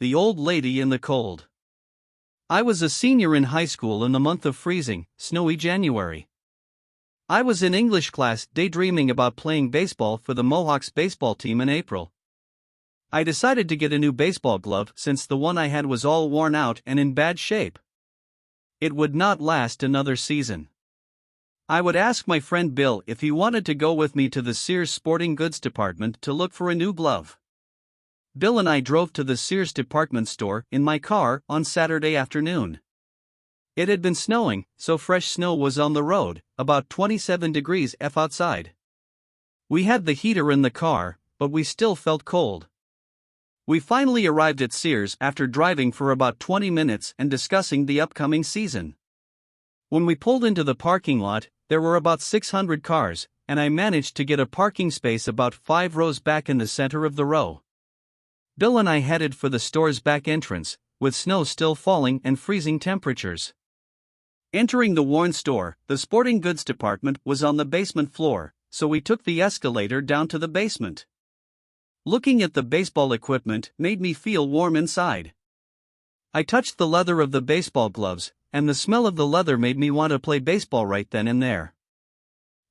The Old Lady in the Cold. I was a senior in high school in the month of freezing, snowy January. I was in English class daydreaming about playing baseball for the Mohawks baseball team in April. I decided to get a new baseball glove since the one I had was all worn out and in bad shape. It would not last another season. I would ask my friend Bill if he wanted to go with me to the Sears sporting goods department to look for a new glove. Bill and I drove to the Sears department store in my car on Saturday afternoon. It had been snowing, so fresh snow was on the road, about 27 degrees F outside. We had the heater in the car, but we still felt cold. We finally arrived at Sears after driving for about 20 minutes and discussing the upcoming season. When we pulled into the parking lot, there were about 600 cars, and I managed to get a parking space about 5 rows back in the center of the row. Bill and I headed for the store's back entrance, with snow still falling and freezing temperatures. Entering the worn store, the sporting goods department was on the basement floor, so we took the escalator down to the basement. Looking at the baseball equipment made me feel warm inside. I touched the leather of the baseball gloves, and the smell of the leather made me want to play baseball right then and there.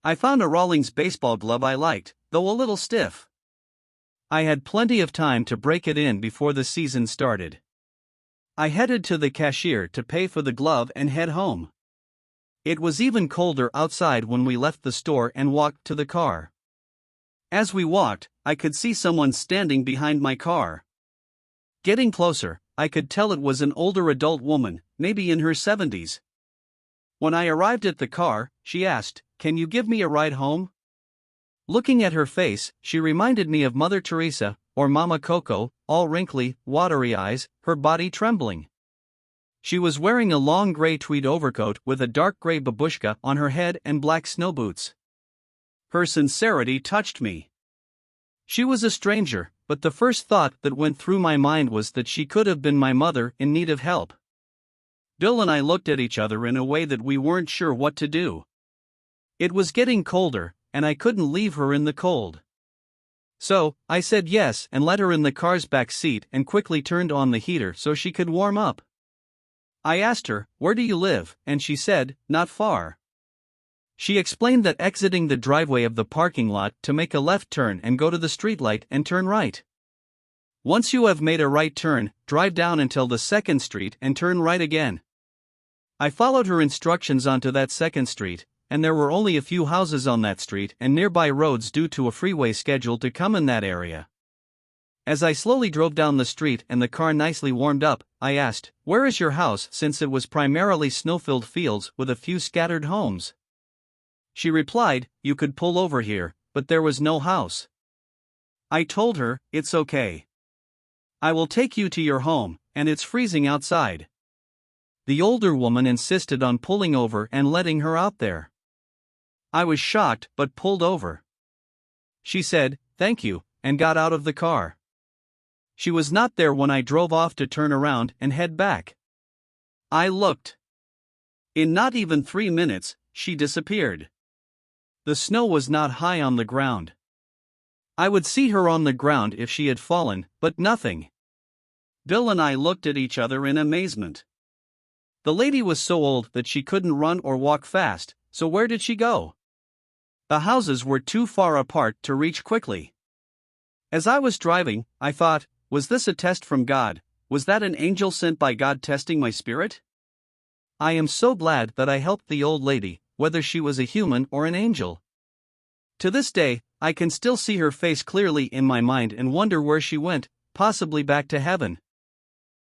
I found a Rawlings baseball glove I liked, though a little stiff. I had plenty of time to break it in before the season started. I headed to the cashier to pay for the glove and head home. It was even colder outside when we left the store and walked to the car. As we walked, I could see someone standing behind my car. Getting closer, I could tell it was an older adult woman, maybe in her 70s. When I arrived at the car, she asked, "Can you give me a ride home?" Looking at her face, she reminded me of Mother Teresa, or Mama Coco, all wrinkly, watery eyes, her body trembling. She was wearing a long gray tweed overcoat with a dark gray babushka on her head and black snow boots. Her sincerity touched me. She was a stranger, but the first thought that went through my mind was that she could have been my mother in need of help. Bill and I looked at each other in a way that we weren't sure what to do. It was getting colder, and I couldn't leave her in the cold. So, I said yes and let her in the car's back seat and quickly turned on the heater so she could warm up. I asked her, "Where do you live?" and she said, "Not far." She explained that exiting the driveway of the parking lot to make a left turn and go to the streetlight and turn right. Once you have made a right turn, drive down until the second street and turn right again. I followed her instructions onto that second street, and there were only a few houses on that street and nearby roads due to a freeway scheduled to come in that area. As I slowly drove down the street and the car nicely warmed up, I asked, "Where is your house?" since it was primarily snow-filled fields with a few scattered homes. She replied, "You could pull over here," but there was no house. I told her, "It's okay. I will take you to your home, and it's freezing outside." The older woman insisted on pulling over and letting her out there. I was shocked but pulled over. She said, "Thank you," and got out of the car. She was not there when I drove off to turn around and head back. I looked. In not even 3 minutes, she disappeared. The snow was not high on the ground. I would see her on the ground if she had fallen, but nothing. Bill and I looked at each other in amazement. The lady was so old that she couldn't run or walk fast, so where did she go? The houses were too far apart to reach quickly. As I was driving, I thought, was this a test from God? Was that an angel sent by God testing my spirit? I am so glad that I helped the old lady, whether she was a human or an angel. To this day, I can still see her face clearly in my mind and wonder where she went, possibly back to heaven.